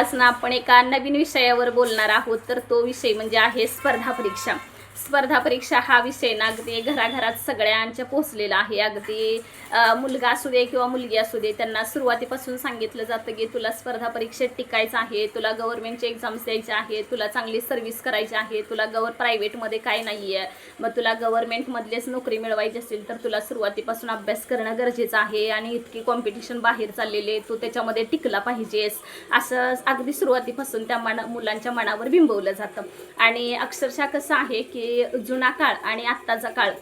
आज ना आपण एका नवीन विषयावर बोलणार आहोत. तर तो विषय म्हणजे आहे स्पर्धा परीक्षा. स्पर्धा परीक्षा हा विषय ना अगदी घराघरात सगळ्यांच्या पोचलेला आहे. अगदी मुलगा असू दे किंवा मुलगी असू दे, त्यांना सुरुवातीपासून सांगितलं जातं की तुला स्पर्धा परीक्षेत टिकायचं आहे, तुला गव्हर्नमेंटचे एक्झाम्स द्यायचे आहे, तुला चांगली सर्व्हिस करायची आहे, तुला प्रायव्हेटमध्ये काय नाही आहे, मग तुला गव्हर्नमेंटमधलेच नोकरी मिळवायची असेल तर तुला सुरुवातीपासून अभ्यास करणं गरजेचं आहे आणि इतकी कॉम्पिटिशन बाहेर चाललेले, तू त्याच्यामध्ये टिकला पाहिजेस, असं अगदी सुरुवातीपासून त्या मुलांच्या मनावर बिंबवलं जातं. आणि अक्षरशः कसं आहे की जुना काळ आणि आत्ताचा काळ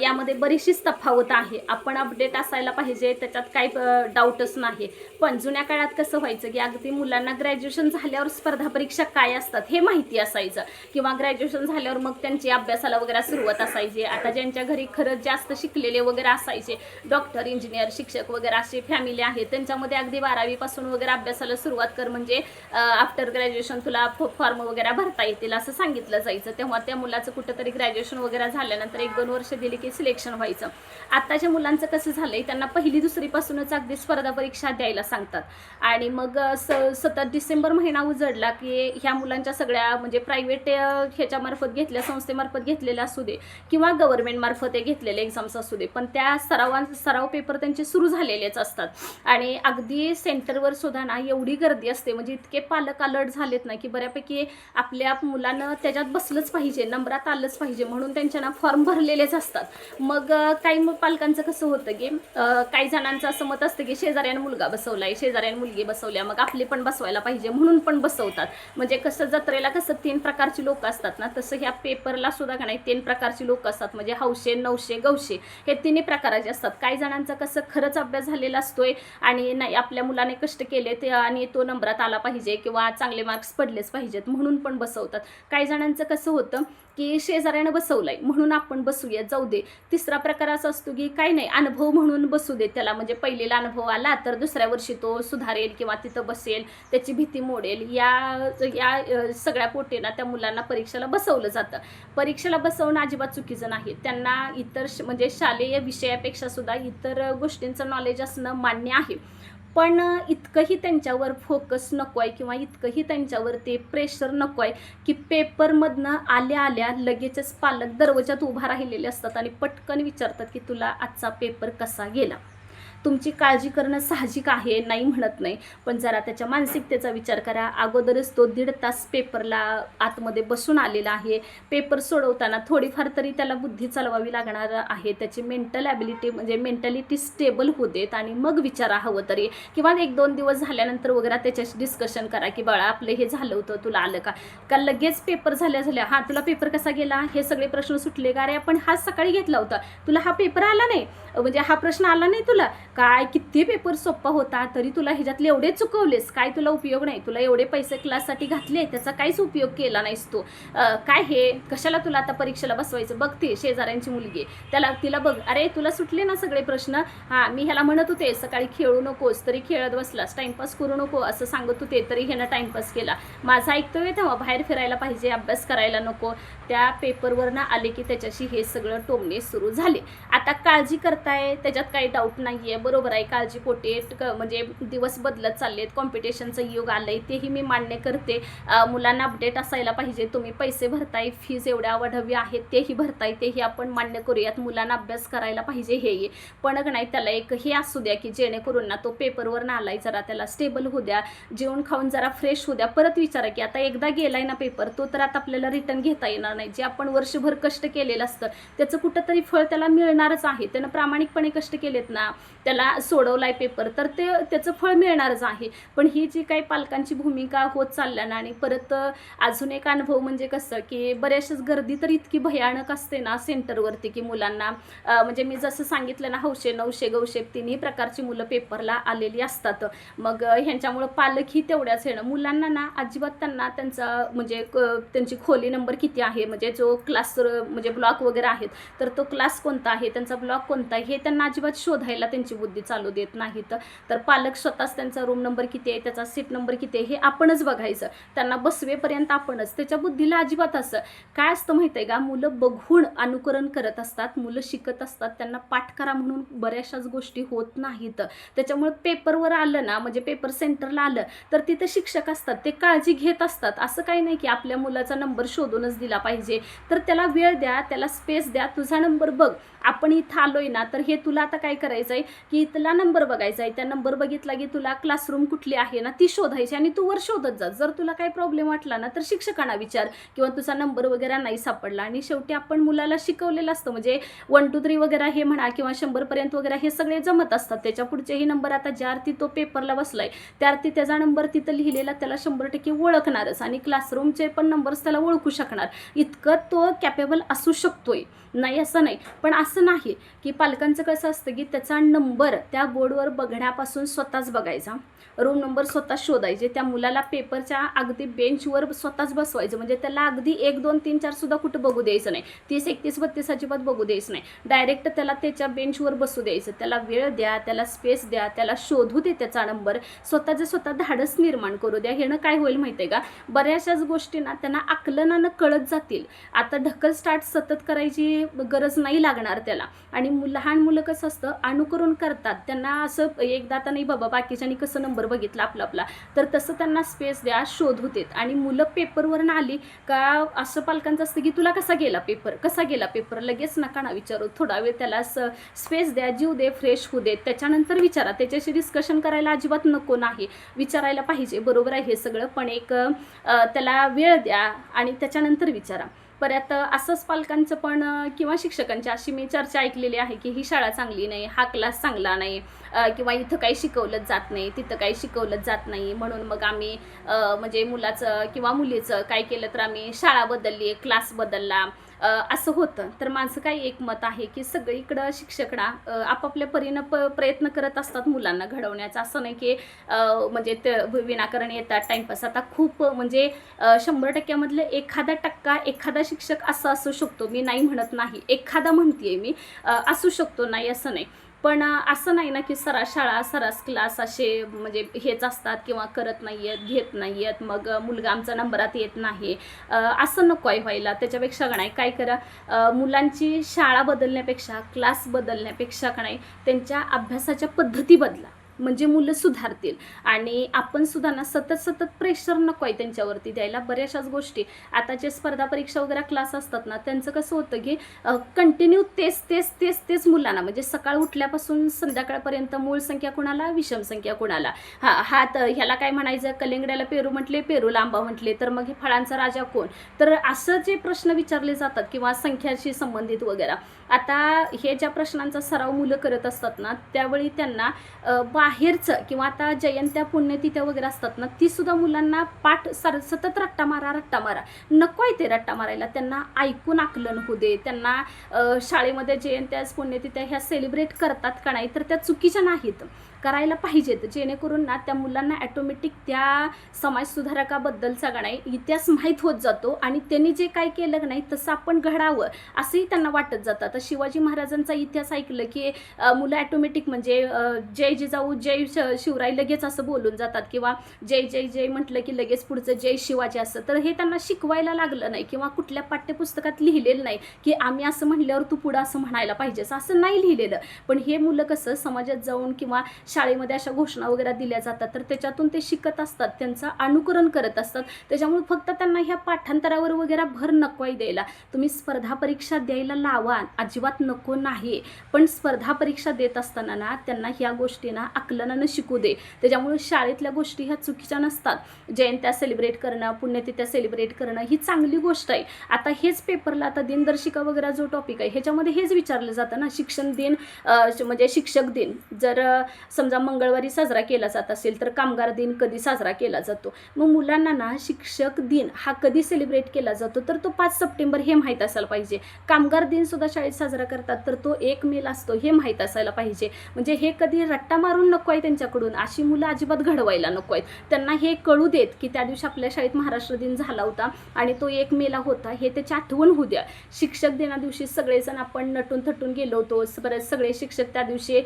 यामध्ये बरीचशीच तफावत आहे. आपण अपडेट असायला पाहिजे, त्याच्यात काही डाऊटच नाही. पण जुन्या काळात कसं व्हायचं की अगदी मुलांना ग्रॅज्युएशन झाल्यावर स्पर्धा परीक्षा काय असतात हे माहिती असायचं, किंवा ग्रॅज्युएशन झाल्यावर मग त्यांची अभ्यासाला वगैरे सुरुवात असायची. आता ज्यांच्या घरी खरंच जास्त शिकलेले वगैरे असायचे, डॉक्टर, इंजिनियर, शिक्षक वगैरे अशी फॅमिली आहे, त्यांच्यामध्ये अगदी 12वीपासून वगैरे अभ्यासाला सुरुवात कर, म्हणजे आफ्टर ग्रॅज्युएशन तुला फॉर्म वगैरे भरता येतील असं सांगितलं जायचं. तेव्हा त्या मुलाचं कुठंतरी ग्रॅज्युएशन वगैरे झाल्यानंतर 1-2 वर्ष दिली की सिलेक्शन व्हायचं. आताच्या मुलांचं कसं झालंय, त्यांना 1ली-2रीपासूनच अगदी स्पर्धा परीक्षा द्यायला सांगतात. आणि मग सतत डिसेंबर महिना उजडला की ह्या मुलांच्या सगळ्या म्हणजे प्रायव्हेट ह्याच्यामार्फत घेतल्या, संस्थेमार्फत घेतलेल्या असू दे किंवा गव्हर्नमेंटमार्फत घेतलेले एक्झाम्स असू दे, पण त्या सराव पेपर त्यांचे सुरू झालेलेच असतात. आणि अगदी सेंटरवर सुद्धा ना एवढी गर्दी असते, म्हणजे इतके पालक अलर्ट झालेत ना की बऱ्यापैकी आपल्या मुलानं त्याच्यात बसलंच पाहिजे, नंबरात आलंच पाहिजे, म्हणून त्यांच्या ना फॉर्म भरलेलेच असतात. मग काही पालकांचं कसं होतं की काही जणांचं असं मत असतं की शेजाऱ्यानं मुलगा बसवलाय, शेजाऱ्यानं मुलगी बसवल्या, मग आपली पण बसवायला पाहिजे म्हणून पण बसवतात. म्हणजे कसं जत्रेला कसं 3 प्रकारची लोक असतात ना, तसं ह्या पेपरला सुद्धा का नाही 3 प्रकारची लोक असतात. म्हणजे हौशे, नवशे, गवशे हे 3 प्रकाराचे असतात. काही जणांचं कसं खरंच अभ्यास झालेला असतोय आणि नाही आपल्या मुलाने कष्ट केले ते आणि तो नंबरात आला पाहिजे किंवा चांगले मार्क्स पडलेच पाहिजेत म्हणून पण बसवतात. काही जणांचं कसं होतं की शेजाऱ्यानं बसवलंय म्हणून आपण बसूया, जाऊ दे. 3रा प्रकार असा असतो की काही नाही, अनुभव म्हणून बसू दे त्याला, म्हणजे पहिलेला अनुभव आला तर दुसऱ्या वर्षी तो सुधारेल किंवा तिथं बसेल, त्याची भीती मोडेल, या सगळ्या पोटेना त्या मुलांना परीक्षेला बसवलं जातं. परीक्षेला बसवणं अजिबात चुकीचं नाही. त्यांना इतर म्हणजे शालेय विषयापेक्षा सुद्धा इतर गोष्टींचं नॉलेज असणं मान्य आहे, पण इतकंही त्यांच्यावर फोकस नको आहे किंवा इतकंही त्यांच्यावर ते प्रेशर नको आहे की पेपरमधनं आल्या लगेचच पालक दरवाजात उभा राहिलेले असतात आणि पटकन विचारतात की तुला आजचा पेपर कसा गेला. तुमची काळजी करणं साहजिक आहे, नाही म्हणत नाही, पण जरा त्याच्या मानसिकतेचा विचार करा. अगोदरच तो 1.5 तास पेपरला आतमध्ये बसून आलेला आहे. पेपर सोडवताना थोडीफार तरी त्याला बुद्धी चालवावी लागणार आहे. त्याची मेंटल ॲबिलिटी म्हणजे मेंटॅलिटी स्टेबल होऊ देत आणि मग विचारा हवं तरी, किंवा 1-2 दिवस झाल्यानंतर वगैरे त्याच्याशी डिस्कशन करा की बाळा आपलं हे झालं होतं, तुला आलं का लगेच पेपर झाल्या हां तुला पेपर कसा गेला हे सगळे प्रश्न सुटले का रे, आपण हा सकाळी घेतला होता, तुला हा पेपर आला नाही, म्हणजे हा प्रश्न आला नाही तुला, काय किती पेपर सोपा होता तरी तुला ह्याच्यातले एवढे चुकवलेस, काय तुला उपयोग नाही, तुला एवढे पैसे क्लाससाठी घातले त्याचा काहीच उपयोग केला नाहीस तू, काय हे कशाला तुला आता परीक्षेला बसवायचं. बघते शेजाऱ्यांची मुलगी, तिला बघ, अरे तुला सुटले ना सगळे प्रश्न, हां मी ह्याला म्हणत होते सकाळी खेळू नकोस तरी खेळत बसलास, टाइमपास करू नको असं सांगत होते तरी ह्यानं टाइमपास केला, माझा ऐकतोय तेव्हा बाहेर फिरायला पाहिजे, अभ्यास करायला नको. त्या पेपरवरनं आले की त्याच्याशी हे सगळं टोमणे सुरू झाले. आता काळजी करताय त्याच्यात काही डाऊट नाही आहे, बरोबर आहे, काळजी पोटे म्हणजे दिवस बदलत चाललेत, कॉम्पिटिशनचं युग आलंय तेही मी मान्य करते. मुलांना अपडेट असायला पाहिजे, तुम्ही पैसे भरताय, फीज एवढ्या अवाढव्य आहेत तेही भरताय, तेही आपण मान्य करूयात, मुलांना अभ्यास करायला पाहिजे हेही, पण नाही त्याला एक हे असू द्या की जेणेकरून ना तो पेपरवर ना आलाय जरा त्याला स्टेबल होऊ द्या, जेवण खाऊन जरा फ्रेश होऊ द्या, परत विचारा की आता एकदा गेलाय ना पेपर तो तर आता आपल्याला रिटर्न घेता येणार नाही. जे आपण वर्षभर कष्ट केलेलं असतं त्याचं कुठंतरी फळ त्याला मिळणारच आहे. त्यानं प्रामाणिकपणे कष्ट केलेत ना, त्याला सोडवलाय पेपर तर त्याचं फळ मिळणारच आहे. पण ही जी काही पालकांची भूमिका होत चालल्या ना, आणि परत अजून एक अनुभव म्हणजे कसं की बऱ्याचशाच गर्दी तर इतकी भयानक असते ना सेंटरवरती की मुलांना म्हणजे मी जसं सांगितलं ना, हौशे, नवशे, गवशे 3ही प्रकारची मुलं पेपरला आलेली असतात. मग ह्यांच्यामुळं पालकही तेवढ्याच येणं, मुलांना ना अजिबात त्यांचा म्हणजे त्यांची खोली नंबर किती आहे, म्हणजे जो क्लास म्हणजे ब्लॉक वगैरे आहेत तर तो क्लास कोणता आहे, त्यांचा ब्लॉक कोणता आहे हे त्यांना अजिबात शोधायला त्यांची बुद्धी चालू देत नाहीत. तर पालक स्वतःच त्यांचा रूम नंबर किती आहे, त्याचा सीट नंबर किती आहे हे आपणच बघायचं. त्यांना बसवेपर्यंत आपणच. त्याच्या बुद्धीला अजिबात असं काय असतं माहिती आहे का, मुलं बघून अनुकरण करत असतात, मुलं शिकत असतात, त्यांना पाठ करा म्हणून बऱ्याचशाच गोष्टी होत नाहीत. त्याच्यामुळे पेपरवर आलं ना, म्हणजे पेपर सेंटरला आलं तर तिथे शिक्षक असतात, ते काळजी घेत असतात. असं काही नाही की आपल्या मुलाचा नंबर शोधूनच दिला पाहिजे. तर त्याला वेळ द्या, त्याला स्पेस द्या, तुझा नंबर बघ. आपण इथं आलोय ना, तर हे तुला आता काय करायचं आहे की इथला नंबर बघायचा आहे. त्या नंबर बघितला की तुला क्लासरूम कुठली आहे ना ती शोधायची आणि तू वर शोधत जा. जर तुला काही प्रॉब्लेम वाटला ना तर शिक्षकांना विचार, किंवा तुझा नंबर वगैरे नाही सापडला. आणि शेवटी आपण मुलाला शिकवलेलं असतं, म्हणजे 1 2 3 वगैरे हे म्हणा किंवा 100 वगैरे हे सगळे जमत असतात. त्याच्या पुढचेही नंबर आता ज्या अर्थी तो पेपरला बसलाय त्या अर्थी त्याचा नंबर तिथं लिहिलेला त्याला 100% ओळखणारच, आणि क्लासरूमचे पण नंबर्स त्याला ओळखू शकणार. इतकं तो कॅपेबल असू शकतोय, नाही असं नाही. पण असं नाही की पालकांचं कसं असतं की त्याचा नंबर त्या बोर्डवर बघण्यापासून स्वतःच बघायचा, रूम नंबर स्वतः शोधायचे, त्या मुलाला पेपरच्या अगदी बेंचवर स्वतःच बसवायचं. म्हणजे त्याला अगदी 1 2 3 4 सुद्धा कुठं बघू द्यायचं नाही, 30 31 32 अजिबात बघू द्यायचं नाही. डायरेक्ट त्याला त्याच्या बेंचवर बसू द्यायचं. त्याला वेळ द्या, त्याला स्पेस द्या, त्याला शोधू दे त्याचा नंबर, स्वतःचे स्वतः धाडस निर्माण करू द्या. ह्यानं काय होईल माहिती आहे का, बऱ्याचशाच गोष्टी ना त्यांना आकलनानं कळत जातील. आता ढकल स्टार्ट सतत करायची गरज नाही लागणार त्याला. आणि लहान मुलं कसं असतं, अनुकरण करतात. त्यांना असं एकदा तर नाही बाबा बाकीच्यांनी कसं नंबर बघितला आपला, तर तसं त्यांना स्पेस द्या, शोधू देत. आणि मुलं पेपरवरून आली का असं पालकांचं असतं की तुला कसा गेला पेपर, लगेच नका ना विचारू. थोडा वेळ त्याला स्पेस द्या, जीव दे, फ्रेश होऊ देत, त्याच्यानंतर विचारा. त्याच्याशी डिस्कशन करायला अजिबात नको नाही, विचारायला पाहिजे, बरोबर आहे हे सगळं, पण एक त्याला वेळ द्या आणि त्याच्यानंतर विचारा. परत असंच पालकांचं पण किंवा शिक्षकांची अशी मी चर्चा ऐकलेली आहे की ही शाळा चांगली नाही, हा क्लास चांगला नाही, किंवा इथं काही शिकवलंच जात नाही, तिथं काही शिकवलंच जात नाही, म्हणून मग आम्ही म्हणजे मुलाचं किंवा मुलीचं काय केलं तर आम्ही शाळा बदलली, क्लास बदलला, असं होतं. तर माझं काही एक मत आहे की सगळीकडं शिक्षक ना आपापल्या परीनं प्रयत्न करत असतात मुलांना घडवण्याचा. असं नाही की म्हणजे ते विनाकारण येतात टाईमपास. आता खूप म्हणजे 100% एखादा टक्का एखादा शिक्षक असा असू शकतो, मी नाही म्हणत नाही, एखादा म्हणतेय मी, असू शकतो, नाही असं नाही. पण असं नाही ना की सरास शाळा सरास क्लास असे म्हणजे हेच असतात किंवा करत नाही आहेत, घेत नाही आहेत, मग मुलगा आमचा नंबरात येत नाही, असं नको आहे व्हायला. त्याच्यापेक्षा का नाही काय करा, मुलांची शाळा बदलण्यापेक्षा, क्लास बदलण्यापेक्षा का नाही त्यांच्या अभ्यासाच्या पद्धती बदला, म्हणजे मुलं सुधारतील. आणि आपण सुद्धा ना सतत प्रेशर नको आहे त्यांच्यावरती द्यायला. बऱ्याचशाच गोष्टी आता जे स्पर्धा परीक्षा वगैरे क्लास असतात ना त्यांचं कसं होतं की कंटिन्यू तेच मुलांना, म्हणजे सकाळ उठल्यापासून संध्याकाळपर्यंत मूळ संख्या कुणाला, विषम संख्या कुणाला, हात ह्याला काय म्हणायचं, कलिंगड्याला पेरू म्हटले, पेरूला आंबा म्हटले, तर मग हे फळांचा राजा कोण, तर असं जे प्रश्न विचारले जातात किंवा संख्याशी संबंधित वगैरे. आता हे ज्या प्रश्नांचा सराव मुलं करत असतात ना त्यावेळी त्यांना बाहेरचं किंवा आता जयंत्या पुण्यतिथ्या वगैरे असतात ना ती सुद्धा मुलांना पाठ सतत रट्टा मारा नको आहे ते रट्टा मारायला. त्यांना ऐकून आकलन होऊ दे. त्यांना शाळेमध्ये जयंत्या पुण्यतिथ्या ह्या सेलिब्रेट करतात का नाही तर त्या चुकीच्या नाहीत, करायला पाहिजेत, जेणेकरून ना त्या मुलांना ॲटोमॅटिक त्या समाजसुधारकाबद्दलचा का नाही इतिहास माहीत होत जातो आणि त्यांनी जे काय केलं का नाही तसं आपण घडावं असंही त्यांना वाटत जातं. आता शिवाजी महाराजांचा इतिहास ऐकलं की मुलं ॲटोमॅटिक म्हणजे जय जिजाऊ जय शिवराय लगेच असं बोलून जातात, किंवा जय जय जय म्हटलं की लगेच पुढचं जय शिवाजी असं. तर हे त्यांना शिकवायला लागलं नाही किंवा कुठल्या पाठ्यपुस्तकात लिहिलेलं नाही की आम्ही असं म्हटल्यावर तू पुढं असं म्हणायला पाहिजेस, असं नाही लिहिलेलं. पण हे मुलं कसं समाजात जाऊन किंवा शाळेमध्ये अशा घोषणा वगैरे दिल्या जातात तर त्याच्यातून ते शिकत असतात, त्यांचं अनुकरण करत असतात. त्याच्यामुळे फक्त त्यांना ह्या पाठांतरावर वगैरे भर नको आहे द्यायला. तुम्ही स्पर्धा परीक्षा द्यायला लावा, अजिबात नको नाही, पण स्पर्धा परीक्षा देत असताना ना त्यांना ह्या गोष्टींना आकलनानं शिकू दे. त्याच्यामुळे शाळेतल्या गोष्टी ह्या चुकीच्या नसतात. जयंत्या सेलिब्रेट करणं, पुण्यतिथ्या सेलिब्रेट करणं ही चांगली गोष्ट आहे. आता हेच पेपरला आता दिनदर्शिका वगैरे जो टॉपिक आहे ह्याच्यामध्ये हेच विचारलं जातं ना, शिक्षण दिन म्हणजे शिक्षक दिन. जर समजा मंगळवारी साजरा केला जात असेल तर कामगार दिन कधी साजरा केला जातो. मग मुलांना ना शिक्षक दिन हा कधी सेलिब्रेट केला जातो तर तो 5 सप्टेंबर हे माहीत असायला पाहिजे. कामगार दिन सुद्धा शाळेत साजरा करतात तर तो 1 मेला असतो हे माहीत असायला पाहिजे. म्हणजे हे कधी रट्टा मारून नको आहे त्यांच्याकडून, अशी मुलं अजिबात घडवायला नको आहेत. त्यांना हे कळू देत की त्या दिवशी आपल्या शाळेत महाराष्ट्र दिन झाला होता आणि तो 1 मेला होता, हे त्याची आठवण होऊ द्या. शिक्षक दिना दिवशी सगळेजण आपण नटून थटून गेलो होतो. बरेच सगळे शिक्षक त्या दिवशी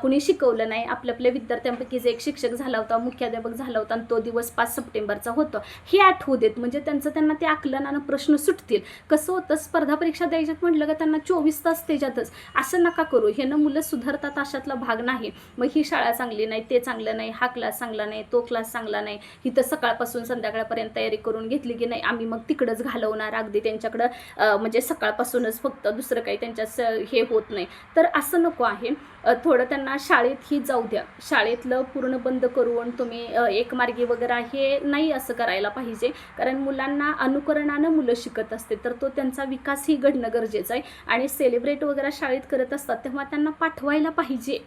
कुणी शिकवलं नाही. आपल्या विद्यार्थ्यांपैकी जे एक शिक्षक झाला होता, मुख्याध्यापक झाला होता आणि तो दिवस 5 सप्टेंबरचा होता हे आठवू देत. म्हणजे त्यांना ते आकलनानं प्रश्न सुटतील. कसं होतं, स्पर्धा परीक्षा द्यायच्यात म्हटलं का त्यांना 24 तास त्याच्यातच. असं नका करू, हे न मुलं सुधारतात अशातला भाग नाही. मग ही शाळा चांगली नाही, ते चांगलं नाही, हा क्लास चांगला नाही, तो क्लास चांगला नाही, ही तर सकाळपासून संध्याकाळपर्यंत तयारी करून घेतली की नाही आम्ही मग तिकडंच घालवणार, अगदी त्यांच्याकडं म्हणजे सकाळपासूनच फक्त, दुसरं काही त्यांच्या हे होत नाही. तर असं नको आहे. थोडं त्यांना शाळेत ही जाऊ द्या. शाळेतलं पूर्ण बंद करून तुम्ही एकमार्गी वगैरे हे नाही असं करायला पाहिजे. कारण मुलांना अनुकरणानं मुलं शिकत असते तर तो त्यांचा विकासही घडणं गरजेचं आहे. आणि सेलिब्रेट वगैरे शाळेत करत असतात तेव्हा त्यांना पाठवायला पाहिजे.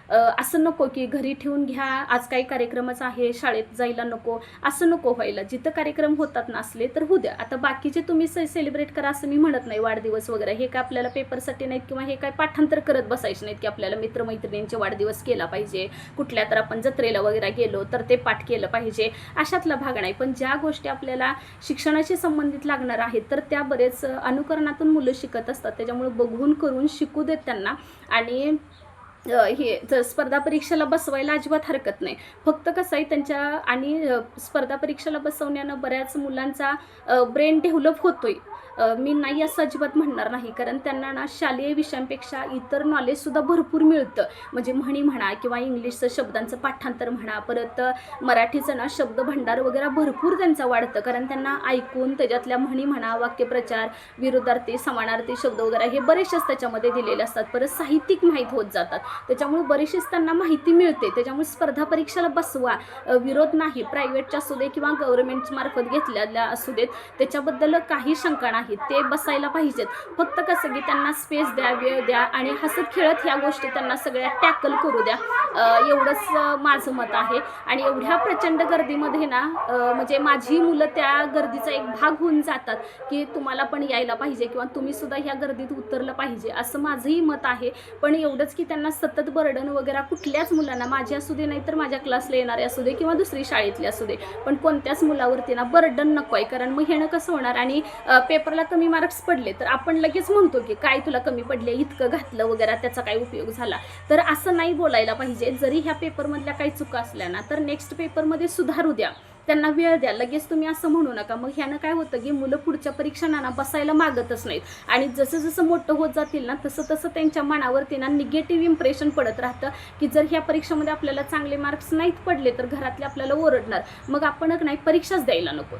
असं नको की घरी ठेवून घ्या, आज काही कार्यक्रमच आहे शाळेत जायला नको, असं नको व्हायला. जिथं कार्यक्रम होतात ना असले तर होऊ द्या. आता बाकीचे तुम्ही सेलिब्रेट करा असं मी म्हणत नाही. वाढदिवस वगैरे हे काय आपल्याला पेपरसाठी नाहीत किंवा हे काय पाठांतर करत बसायचे नाहीत की आपल्याला मित्रमैत्रिणींचे वाढदिवस केला पाहिजे, कुठल्या तर आपण जत्रेला वगैरे गेलो तर ते पाठ केलं पाहिजे, अशातला भाग नाही. पण ज्या गोष्टी आपल्याला शिक्षणाशी संबंधित लागणार आहेत तर त्या बरेच अनुकरणातून मुलं शिकत असतात. त्याच्यामुळे बघून करून शिकू देत त्यांना. आणि हे स्पर्धा परीक्षेला बसवायला अजिबात हरकत नाही. फक्त कसं आहे त्यांच्या आणि स्पर्धा परीक्षेला बसवण्यानं बऱ्याच मुलांचा ब्रेन डेव्हलप होतोय. मी नाही असं अजिबात म्हणणार नाही. कारण त्यांना ना शालेय विषयांपेक्षा इतर नॉलेजसुद्धा भरपूर मिळतं. म्हणजे म्हणी म्हणा किंवा इंग्लिशचं शब्दांचं पाठांतर म्हणा, परत मराठीचं ना शब्द भंडार वगैरे भरपूर त्यांचा वाढतं. कारण त्यांना ऐकून त्याच्यातल्या म्हणी म्हणा, वाक्यप्रचार, विरुद्धार्थी, समानार्थी शब्द वगैरे हे बरेचसेच त्याच्यामध्ये दिलेले असतात. परत साहित्यिक माहीत होत जातात. त्याच्यामुळे बरेचसेच त्यांना माहिती मिळते. त्याच्यामुळे स्पर्धा परीक्षेला बसवा, विरोध नाही. प्रायव्हेटच्या असू दे किंवा गव्हर्नमेंट मार्फत घेतलेल्या असू देत, त्याच्याबद्दल काही शंका नाही. ते बसायला पाहिजेत. फक्त कसं की त्यांना स्पेस द्या, वेळ द्या आणि हसत खेळत ह्या गोष्टी त्यांना सगळ्या टॅकल करू द्या. एवढंच माझं मत आहे. आणि एवढ्या प्रचंड गर्दीमध्ये ना म्हणजे माझी मुलं त्या गर्दीचा एक भाग होऊन जातात की तुम्हाला पण यायला पाहिजे किंवा तुम्ही सुद्धा ह्या गर्दीत उतरलं पाहिजे असं माझंही मत आहे. पण एवढंच की त्यांना सतत बर्डन वगैरे कुठल्याच मुलांना, माझी असू दे नाही तर माझ्या क्लासला येणारे असू दे किंवा दुसरी शाळेतली असू दे, पण कोणत्याच मुलावरती ना बर्डन नको आहे. कारण मग हेनं कसं होणार, आणि पेपरला कमी मार्क्स पडले तर आपण लगेच म्हणतो की काय तुला कमी पडले, इतकं घातलं वगैरे, त्याचा काय उपयोग झाला. तर असं नाही बोलायला पाहिजे. जरी ह्या पेपरमधल्या काही चुका असल्या ना तर नेक्स्ट पेपरमध्ये सुधारू द्या, त्यांना वेळ द्या. लगेच तुम्ही असं म्हणू नका. मग ह्यानं काय होतं की मुलं पुढच्या परीक्षांना बसायला मागतच नाहीत. आणि जसं जसं मोठं होत जातील ना तसं तसं त्यांच्या मनावरती ना निगेटिव्ह इम्प्रेशन पडत राहतं की जर ह्या परीक्षेमध्ये आपल्याला चांगले मार्क्स नाहीत पडले तर घरातले आपल्याला ओरडणार, मग आपण नाही परीक्षाच द्यायला नको.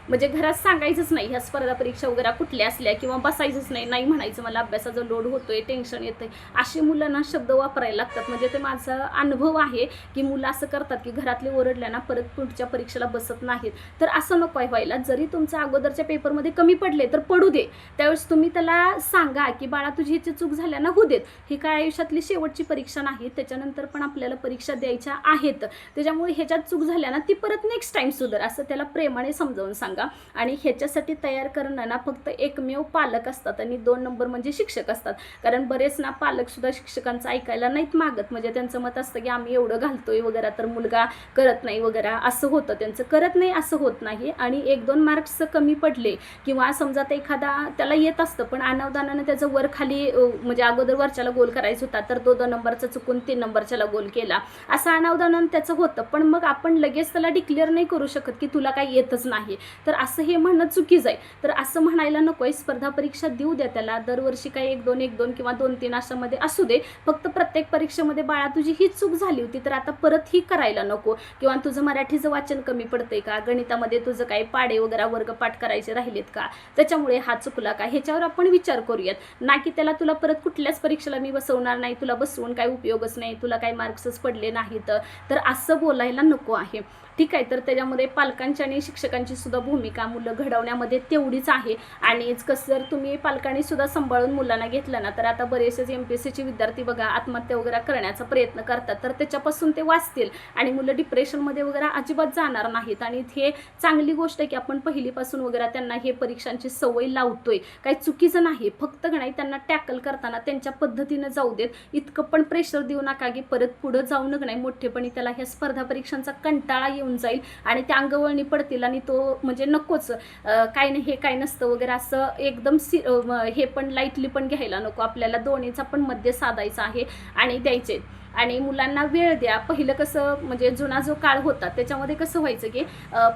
म्हणजे घरात सांगायचंच नाही ह्या स्पर्धा परीक्षा वगैरे कुठल्या असल्या किंवा बसायचंच नाही म्हणायचं मला अभ्यासाचा लोड होतोय, टेन्शन येतंय, असे मुलांना शब्द वापरायला लागतात. म्हणजे ते माझा अनुभव आहे की मुलं असं करतात की घरातले ओरडल्याना परत पुढच्या परीक्षेला बसत नाहीत. तर असं नको व्हायला. जरी तुमच्या अगोदरच्या पेपरमध्ये कमी पडले तर पडू दे. त्यावेळेस तुम्ही त्याला सांगा की बाळा तुझी ह्याची चूक झाल्या ना, होऊ देत, ही काय आयुष्यातली शेवटची परीक्षा नाही, त्याच्यानंतर पण आपल्याला परीक्षा द्यायच्या आहेत. त्याच्यामुळे ह्याच्यात चूक झाल्या ना ती परत नेक्स्ट टाइम सुधार, असं त्याला प्रेमाने समजावून सांगा. आणि ह्याच्यासाठी तयार करणं ना फक्त एकमेव पालक असतात आणि 2 नंबर म्हणजे शिक्षक असतात. कारण बरेच ना पालक सुद्धा शिक्षकांचं ऐकायला नाहीत मागत. म्हणजे त्यांचं मत असतं की आम्ही एवढं घालतोय वगैरे तर मुलगा करत नाही वगैरे, असं होतं त्यांचं. करत नाही असं होत नाही. आणि 1-2 मार्क्स कमी पडले किंवा समजा ते एखादा त्याला येत असतं पण अनावधानानं त्याचं वर खाली म्हणजे अगोदर वरच्याला गोल करायचा होता तर तो 2 नंबरचा चुकून 3 नंबरच्याला गोल केला, असं अनावधानानं त्याचं होतं. पण मग आपण लगेच त्याला डिक्लेअर नाही करू शकत की तुला काही येतच नाही. तर असं हे म्हणणं चुकीचं आहे. तर असं म्हणायला नको आहे. स्पर्धा परीक्षा देऊ द्या त्याला. दरवर्षी काही 1-2 किंवा 2-3 अशामध्ये असू दे. फक्त प्रत्येक परीक्षेमध्ये बाळा तुझी ही चूक झाली होती तर आता परत ही करायला नको. किंवा तुझं मराठीचं वाचन कमी पडतंय का, गणितामध्ये तुझं काही पाडे वगैरे वर्गपाठ करायचे राहिलेत का, त्याच्यामुळे हा चुकला का, ह्याच्यावर आपण विचार करूयात. ना की त्याला तुला परत कुठल्याच परीक्षेला मी बसवणार नाही, तुला बसवून काही उपयोगच नाही, तुला काही मार्क्सच पडले नाहीत, तर असं बोलायला नको आहे. ठीक आहे. तर त्याच्यामध्ये पालकांची आणि शिक्षकांची सुद्धा भूमिका भूमिका मुलं घडवण्यामध्ये तेवढीच आहे. आणि कसं जर तुम्ही पालकांनी सुद्धा सांभाळून मुलांना घेतलं ना, तर आता बरेचसे MPSCचे विद्यार्थी बघा आत्महत्या वगैरे करण्याचा प्रयत्न करतात, तर त्याच्यापासून ते वाचतील आणि मुलं डिप्रेशनमध्ये वगैरे अजिबात जाणार नाहीत. आणि हे चांगली गोष्ट आहे की आपण पहिलीपासून वगैरे त्यांना हे परीक्षांची सवय लावतोय, काही चुकीचं नाही. फक्त नाही त्यांना टॅकल करताना त्यांच्या पद्धतीनं जाऊ देत, इतकं पण प्रेशर देऊ नका की परत पुढं जाऊ नका नाही मोठेपणी त्याला ह्या स्पर्धा परीक्षांचा कंटाळा येऊन जाईल आणि त्या अंगवळणी पडतील आणि तो म्हणजे नकोच, काय नाही हे काय नसतं वगैरे असं एकदम हे पण लाईटली पण घ्यायला नको. आपल्याला दोन्हीचा पण मध्य साधायचा आहे आणि द्यायचे. आणि मुलांना वेळ द्या. पहिलं कसं म्हणजे जुना जो काळ होता त्याच्यामध्ये कसं व्हायचं की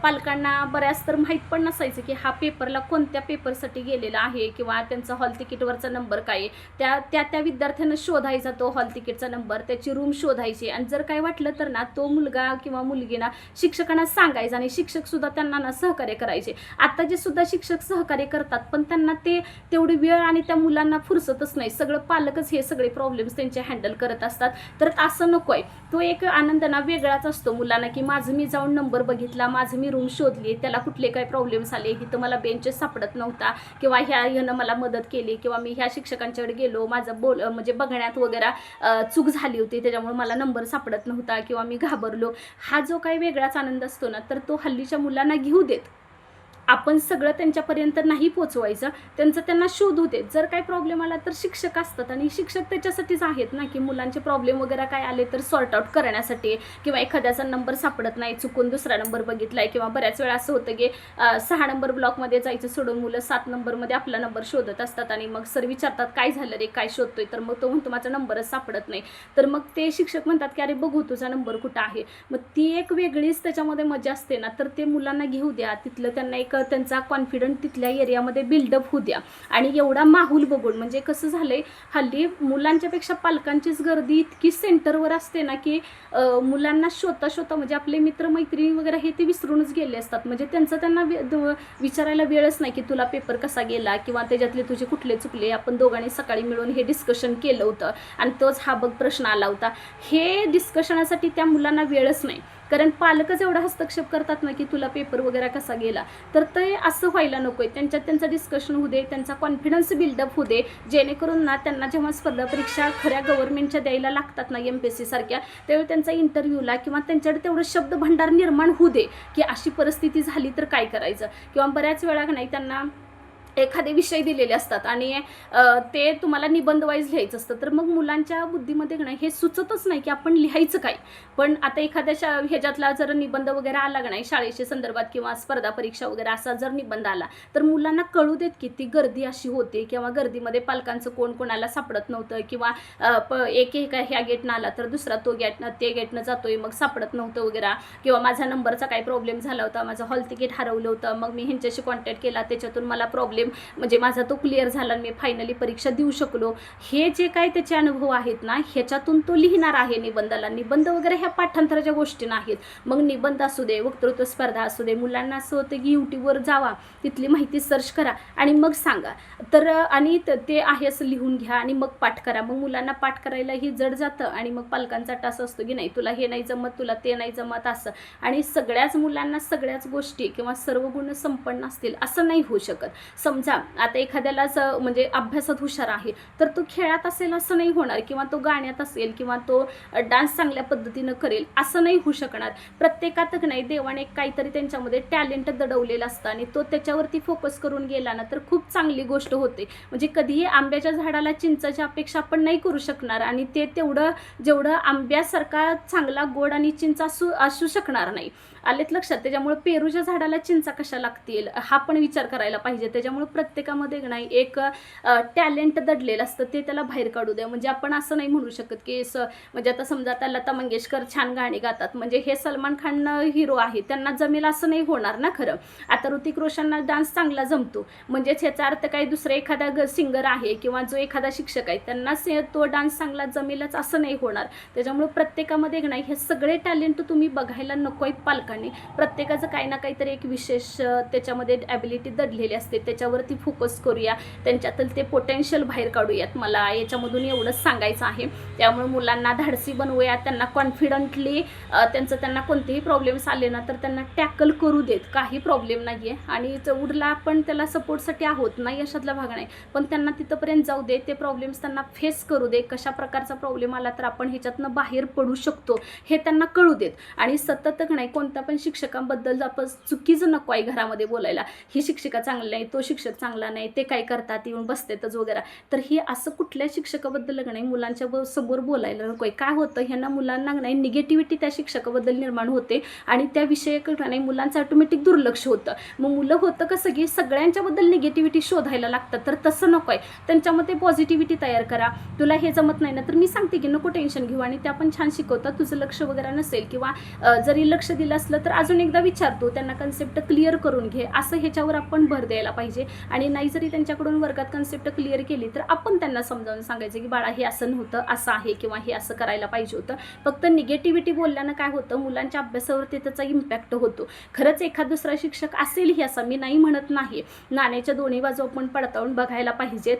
पालकांना बऱ्याच तर माहीत पण नसायचं की हा पेपरला कोणत्या पेपरसाठी गेलेला आहे किंवा त्यांचा हॉल तिकीटवरचा नंबर काय आहे. त्या विद्यार्थ्यांना शोधायचा तो हॉल तिकीटचा नंबर, त्याची रूम शोधायची आणि जर काय वाटलं तर ना तो मुलगा किंवा मुलगीना शिक्षकांना सांगायचं आणि शिक्षकसुद्धा त्यांना ना सहकार्य करायचे. आता जे सुद्धा शिक्षक सहकार्य करतात पण त्यांना ते तेवढी वेळ आणि त्या मुलांना फुरसतच नाही. सगळं पालकच हे सगळे प्रॉब्लेम्स त्यांचे हँडल करत असतात. तर असं नको आहे. तो एक आनंद ना वेगळाच असतो मुलांना की माझं मी जाऊन नंबर बघितला, माझं मी रूम शोधली, त्याला कुठले काय प्रॉब्लेम्स आले, इथं मला बेंचेस सापडत नव्हता किंवा ह्यानं मला मदत केली किंवा मी ह्या शिक्षकांच्याकडे गेलो, माझं म्हणजे बघण्यात वगैरे चूक झाली होती त्याच्यामुळे मला नंबर सापडत नव्हता किंवा मी घाबरलो. हा जो काही वेगळाच आनंद असतो ना, तर तो हल्लीच्या मुलांना घेऊ देत. आपण सगळं त्यांच्यापर्यंत नाही पोचवायचं, त्यांचं त्यांना शोधू देत. जर काही प्रॉब्लेम आला तर शिक्षक असतात आणि शिक्षक त्याच्यासाठीच आहेत ना की मुलांचे प्रॉब्लेम वगैरे काय आले तर सॉर्ट आउट करण्यासाठी. किंवा एखाद्याचा नंबर सापडत नाही, चुकून दुसरा नंबर बघितलाय किंवा बऱ्याच वेळा असं होतं की 6 नंबर ब्लॉकमध्ये जायचं सोडून मुलं 7 नंबरमध्ये आपला नंबर शोधत असतात आणि मग सर विचारतात काय झालं रे, काय शोधतोय, तर मग तो म्हणतो माझा नंबरच सापडत नाही. तर मग ते शिक्षक म्हणतात की अरे बघू तुझा नंबर कुठं आहे. मग ती एक वेगळीच त्याच्यामध्ये मजा असते ना, तर ते मुलांना घेऊ द्या. तिथलं त्यांना एक त्यांचा कॉन्फिडन्स तिथल्या एरियामध्ये बिल्डअप होऊ द्या. आणि एवढा माहोल बघून म्हणजे कसं झालंय हल्ली मुलांच्यापेक्षा पालकांचीच गर्दी इतकी सेंटरवर असते ना की मुलांना शोधता म्हणजे आपले मित्रमैत्रिणी वगैरे हे ते विसरूनच गेले असतात. म्हणजे त्यांना विचारायला वेळच नाही की तुला पेपर कसा गेला किंवा त्याच्यातले तुझे कुठले चुकले. आपण दोघांनी सकाळी मिळून हे डिस्कशन केलं होतं आणि तोच हा बघ प्रश्न आला होता. हे डिस्कशनासाठी त्या मुलांना वेळच नाही, कारण पालकच एवढा हस्तक्षेप करतात ना की तुला पेपर वगैरे कसा गेला. तर ते असं व्हायला नको आहे. त्यांचं डिस्कशन होऊ दे, त्यांचा कॉन्फिडन्स बिल्डअप होऊ दे, जेणेकरून ना त्यांना जेव्हा स्पर्धा परीक्षा खऱ्या गव्हर्नमेंटच्या द्यायला लागतात ना MPSC सारख्या, त्यावेळी त्यांचा इंटरव्ह्यूला किंवा त्यांच्याकडे तेवढं शब्द भंडार निर्माण होऊ दे की अशी परिस्थिती झाली तर काय करायचं. किंवा बऱ्याच वेळा नाही त्यांना एखादे विषय दिलेले असतात आणि ते तुम्हाला निबंध वाईज लिहायचं असतं, तर मग मुलांच्या बुद्धीमध्ये नाही हे सुचतच नाही की आपण लिहायचं काय. पण आता एखाद्या ह्याच्यातला जर निबंध वगैरे आला नाही शाळेच्या संदर्भात किंवा स्पर्धा परीक्षा वगैरे असा जर निबंध आला तर मुलांना कळू देत की ती गर्दी अशी होते किंवा गर्दीमध्ये पालकांचं कोणाला सापडत नव्हतं किंवा एक ह्या गेटनं आला तर दुसरा तो ते गेटनं जातोय मग सापडत नव्हतं वगैरे, किंवा माझा नंबरचा काय प्रॉब्लेम झाला होता, माझं हॉल तिकीट हरवलं होतं, मग मी ह्यांच्याशी कॉन्टॅक्ट केला, त्याच्यातून मला प्रॉब्लेम म्हणजे माझा तो क्लिअर झाला आणि मी फायनली परीक्षा देऊ शकलो. हे जे काय त्याचे अनुभव आहेत ना ह्याच्यातून तो लिहिणार आहे निबंधाला. निबंध वगैरे ह्या पाठांतराच्या गोष्टी नाहीत. मग निबंध असू दे, वक्तृत्व स्पर्धा असू दे, मुलांना असं होतं की यूट्यूबवर जावा, तिथली माहिती सर्च करा आणि मग सांगा. तर आणि ते आहे असं लिहून घ्या आणि मग पाठ करा. मग मुलांना पाठ करायलाही जड जातं आणि मग पालकांचा टास असतो की नाही तुला हे नाही जमत, तुला ते नाही जमत असं. आणि सगळ्याच मुलांना सगळ्याच गोष्टी किंवा सर्व गुण संपन्न असतील असं नाही होऊ शकत. समजा आता एखाद्याला म्हणजे अभ्यासात हुशार आहे तर तो खेळात असेल असं नाही होणार, किंवा तो गाण्यात असेल किंवा तो डान्स चांगल्या पद्धतीनं करेल असं नाही होऊ शकणार. प्रत्येकात नाही देवाने काहीतरी त्यांच्यामध्ये टॅलेंट दडवलेलं असतं आणि तो त्याच्यावरती फोकस करून गेला ना तर खूप चांगली गोष्ट होते. म्हणजे कधीही आंब्याच्या झाडाला चिंचाची अपेक्षा आपण नाही करू शकणार आणि ते तेवढं जेवढं आंब्यासारखा चांगला गोड आणि चिंच असू शकणार नाही. आलेत लक्षात. त्याच्यामुळे पेरूच्या झाडाला चिंचा कशा लागतील हा पण विचार करायला पाहिजे. त्याच्यामुळे प्रत्येकामध्ये नाही एक टॅलेंट दडलेलं असतं ते त्याला बाहेर काढू द्या. म्हणजे आपण असं नाही म्हणू शकत की म्हणजे आता समजा आता लता मंगेशकर छान गाणी गातात म्हणजे हे सलमान खान हिरो आहे त्यांना जमेल असं नाही होणार ना खरं. आता ऋतिक रोशनला डान्स चांगला जमतो म्हणजेच ह्याचा अर्थ काही दुसरा एखादा सिंगर आहे किंवा जो एखादा शिक्षक आहे त्यांना तो डान्स चांगला जमेलच असं नाही होणार. त्याच्यामुळे प्रत्येकामध्ये नाही हे सगळे टॅलेंट तुम्ही बघायला नको आहेत पालकांना. शिक्षकांनी प्रत्येकाचं काही ना काहीतरी एक विशेष त्याच्यामध्ये ॲबिलिटी दडलेली असते, त्याच्यावरती फोकस करूया, त्यांच्यातील ते पोटेन्शियल बाहेर काढूयात. मला याच्यामधून एवढंच सांगायचं आहे. त्यामुळे मुलांना धाडसी बनवूया, त्यांना कॉन्फिडंटली त्यांना कोणतेही प्रॉब्लेम्स आले ना तर त्यांना टॅकल करू देत, काही प्रॉब्लेम नाही आहे. आणि चौडला आपण त्याला सपोर्टसाठी आहोत, नाही अशातला भाग नाही, पण त्यांना तिथंपर्यंत जाऊ दे, ते प्रॉब्लेम्स त्यांना फेस करू दे. कशा प्रकारचा प्रॉब्लेम आला तर आपण ह्याच्यातनं बाहेर पडू शकतो हे त्यांना कळू देत. आणि सतत नाही कोणत्या पण शिक्षकांबद्दल आपण चुकीचं नको आहे घरामध्ये बोलायला, ही शिक्षिका चांगली नाही, तो शिक्षक चांगला नाही, ते काय करतात येऊन बसतेतच वगैरे. तर ही असं कुठल्या शिक्षकाबद्दल नाही मुलांच्या समोर बोलायला नको आहे. काय होतं ह्यांना मुलांना नाही निगेटिव्हिटी त्या शिक्षकाबद्दल निर्माण होते आणि त्या विषयाकडे नाही मुलांचं ऑटोमॅटिक दुर्लक्ष होतं. मग मुलं होतं कसं की सगळ्यांच्याबद्दल निगेटिव्हिटी शोधायला लागतात, तर तसं नको आहे. त्यांच्यामध्ये पॉझिटिव्हिटी तयार करा. तुला हे जमत नाही ना तर मी सांगते की नको टेन्शन घेऊ, आणि त्या पण छान शिकवतात. तुझं लक्ष वगैरे नसेल किंवा जरी लक्ष दिलं असलं तर अजून एकदा विचारतो, त्यांना कन्सेप्ट क्लिअर करून घे, असं ह्याच्यावर आपण भर द्यायला पाहिजे. आणि नाही जरी त्यांच्याकडून वर्गात कन्सेप्ट क्लिअर केली तर आपण त्यांना समजावून सांगायचं की बाळा हे असं नव्हतं, असं आहे, किंवा हे असं करायला पाहिजे होतं. फक्त निगेटिव्हिटी बोलल्यानं काय होतं, मुलांच्या अभ्यासावरती त्याचा इम्पॅक्ट होतो. खरंच एखाद दुसरा शिक्षक असेलही असं मी नाही म्हणत नाही, नाण्याच्या दोन्ही बाजू आपण पडताळून बघायला पाहिजेत,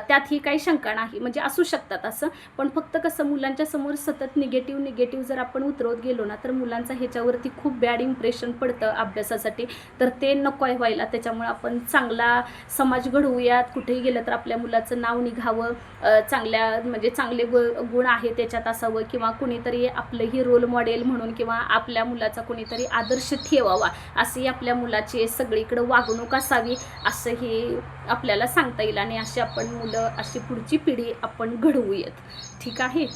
त्यातही काही शंका नाही, म्हणजे असू शकतात असं. पण फक्त कसं मुलांच्या समोर सतत निगेटिव्ह जर आपण उतरवत गेलो ना तर मुलांचा ह्याच्यावरती खूप बॅड इम्प्रेशन पडतं अभ्यासासाठी, तर ते नको आहे व्हायला. त्याच्यामुळे आपण चांगला समाज घडवूयात, कुठेही गेलं तर आपल्या मुलाचं नाव निघावं, चांगल्या म्हणजे चांगले गुण आहे त्याच्यात असावं, किंवा कुणीतरी आपलंही रोल मॉडेल म्हणून किंवा आपल्या मुलाचा कुणीतरी आदर्श ठेवावा, अशी आपल्या मुलाची सगळीकडं वागणूक असावी, असंही आपल्याला सांगता येईल. आणि अशी आपण मुलं, अशी पुढची पिढी आपण घडवूयात. ठीक आहे.